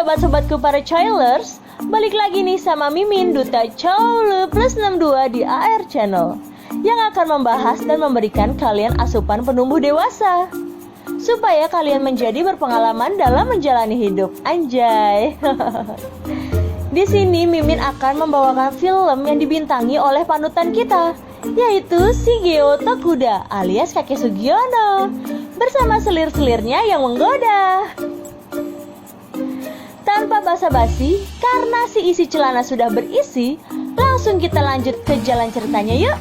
sobat-sobatku para Childers, balik lagi nih sama Mimin Duta Chowlu plus 62 di AR Channel yang akan membahas dan memberikan kalian asupan penumbuh dewasa supaya kalian menjadi berpengalaman dalam menjalani hidup. Anjay. Di sini Mimin akan membawakan film yang dibintangi oleh panutan kita, yaitu Shigeo Tokuda alias Kakek Sugiono, bersama selir-selirnya yang menggoda. Tanpa basa-basi, karena si isi celana sudah berisi, langsung kita lanjut ke jalan ceritanya yuk.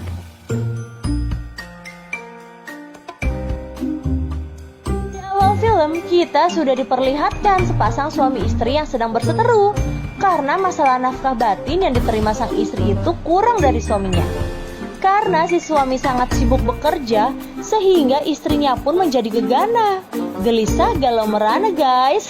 Di awal film, kita sudah diperlihatkan sepasang suami istri yang sedang berseteru karena masalah nafkah batin yang diterima sang istri itu kurang dari suaminya. Karena si suami sangat sibuk bekerja, sehingga istrinya pun menjadi gegana, gelisah galau merana guys.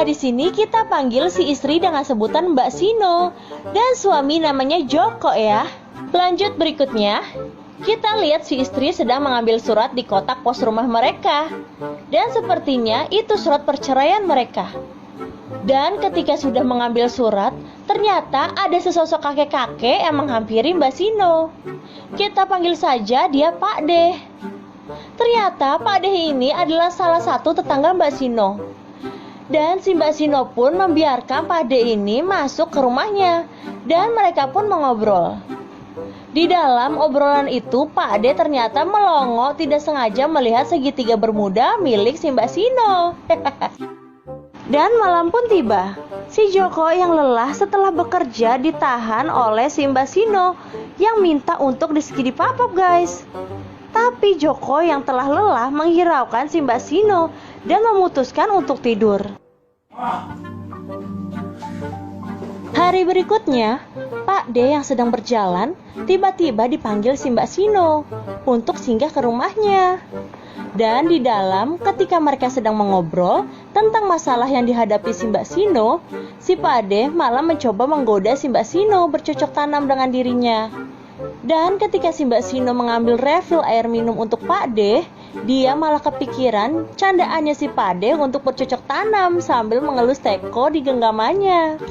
Di sini kita panggil si istri dengan sebutan Mbak Sino dan suami namanya Joko ya. Lanjut berikutnya, kita lihat si istri sedang mengambil surat di kotak pos rumah mereka. Dan sepertinya itu surat perceraian mereka. Dan ketika sudah mengambil surat, ternyata ada sesosok kakek-kakek yang menghampiri Mbak Sino. Kita panggil saja dia Pak Deh. Ternyata Pak Deh ini adalah salah satu tetangga Mbak Sino. Dan si Mbak Sino pun membiarkan Pak D ini masuk ke rumahnya. Dan mereka pun mengobrol. Di dalam obrolan itu Pak D ternyata melongo tidak sengaja melihat segitiga bermuda milik si Mbak Sino. Dan malam pun tiba. Si Joko yang lelah setelah bekerja ditahan oleh si Mbak Sino yang minta untuk di papap guys. Tapi Joko yang telah lelah menghiraukan si Mbak Sino dan memutuskan untuk tidur. Hari berikutnya, Pak D yang sedang berjalan tiba-tiba dipanggil si Mbak Sino untuk singgah ke rumahnya. Dan di dalam ketika mereka sedang mengobrol tentang masalah yang dihadapi si Mbak Sino, si Pak D malah mencoba menggoda si Mbak Sino bercocok tanam dengan dirinya. Dan ketika si Mbak Sino mengambil refill air minum untuk Pak D, dia malah kepikiran candaannya si Pak D untuk bercocok tanam sambil mengelus teko di genggamannya.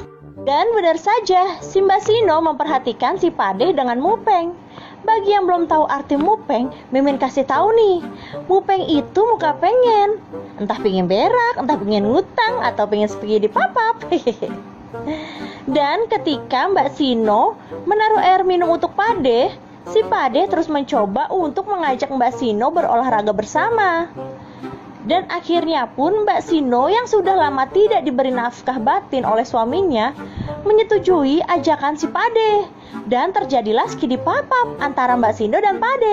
Dan benar saja, si Mbak Sino memperhatikan si Pak D dengan mupeng. Bagi yang belum tahu arti mupeng, Mimin kasih tahu nih. Mupeng itu muka pengen. Entah pengen berak, entah pengen ngutang, atau pengen pergi di papap. Dan ketika Mbak Sino menaruh air minum untuk Pak D, si Pak D terus mencoba untuk mengajak Mbak Sino berolahraga bersama. Dan akhirnya pun Mbak Sino yang sudah lama tidak diberi nafkah batin oleh suaminya menyetujui ajakan si Pak D. Dan terjadilah skidi papap antara Mbak Sino dan Pak D.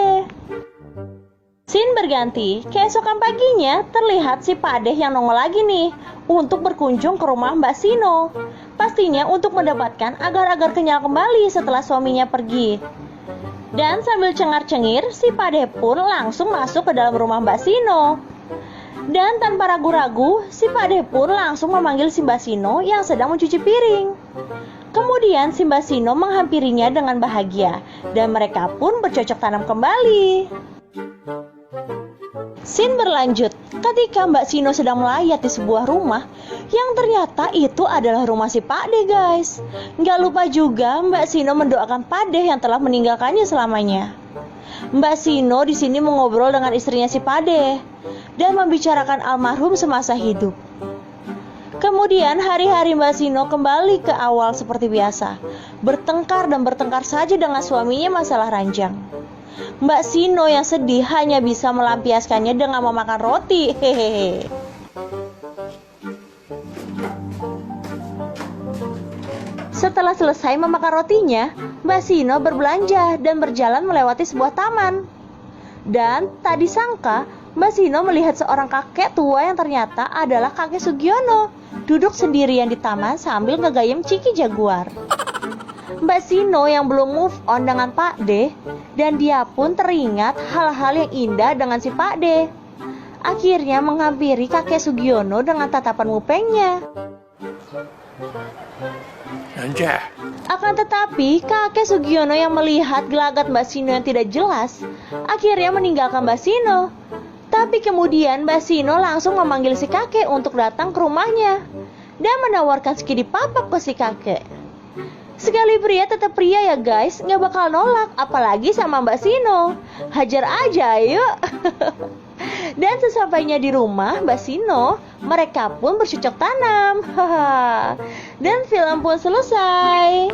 Scene berganti, keesokan paginya terlihat si Pak D yang nongol lagi nih untuk berkunjung ke rumah Mbak Sino. Pastinya untuk mendapatkan agar-agar kenyal kembali setelah suaminya pergi. Dan sambil cengar-cengir, si Pak D pun langsung masuk ke dalam rumah Mbak Sino. Dan tanpa ragu-ragu, si Pak D pun langsung memanggil si Mbak Sino yang sedang mencuci piring. Kemudian si Mbak Sino menghampirinya dengan bahagia, dan mereka pun bercocok tanam kembali. Scene berlanjut ketika Mbak Sino sedang melayat di sebuah rumah yang ternyata itu adalah rumah si Pak D guys. Gak lupa juga Mbak Sino mendoakan Pak D yang telah meninggalkannya selamanya. Mbak Sino di sini mengobrol dengan istrinya si Pak D dan membicarakan almarhum semasa hidup. Kemudian hari-hari Mbak Sino kembali ke awal seperti biasa, bertengkar dan bertengkar saja dengan suaminya masalah ranjang. Mbak Sino yang sedih hanya bisa melampiaskannya dengan memakan roti. Hehehe. Setelah selesai memakan rotinya, Mbak Sino berbelanja dan berjalan melewati sebuah taman. Dan tak disangka, Mbak Sino melihat seorang kakek tua yang ternyata adalah kakek Sugiono, duduk sendirian di taman sambil ngegayem Ciki Jaguar. Mbak Sino yang belum move on dengan Pak D, dan dia pun teringat hal-hal yang indah dengan si Pak D. Akhirnya menghampiri kakek Sugiono dengan tatapan mupengnya. Nanja, Akan tetapi, kakek Sugiono yang melihat gelagat Mbak Sino yang tidak jelas, akhirnya meninggalkan Mbak Sino. Tapi kemudian Mbak Sino langsung memanggil si kakek untuk datang ke rumahnya dan menawarkan skidi papap ke si kakek. Sekali pria tetap pria ya guys, nggak bakal nolak, apalagi sama Mbak Sino. Hajar aja yuk. Dan sesampainya di rumah Mbak Sino, mereka pun bercocok tanam. Dan film pun selesai.